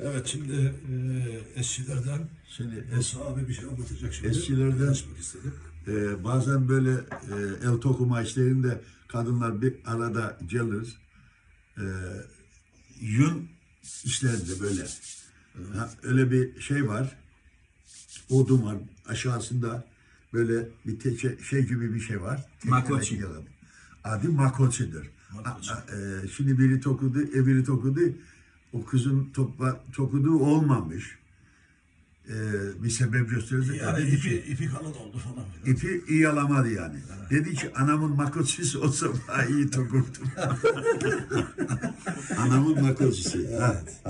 Evet, şimdi eskilerden Şimdi Musa abi bir şey anlatacak şimdi. eskilerden Açmak istedim. bazen böyle el tokuma işlerinde kadınlar bir arada gelir. E, Yün işlerinde böyle. Öyle bir şey var. Odun var. Aşağısında böyle bir şey gibi bir şey var. Makoçi. Adı makoçidir. Makoçi. Şimdi biri tokudu, öbürü tokudu. O kızın tokuduğu olmamış. Bir sebep gösterecek. Yani Dedi ki, ipi kalın oldu falan. İpi iyi alamadı yani. Dedi ki anamın makoçisi olsa daha iyi tokurdum. Anamın makoçisi. Evet.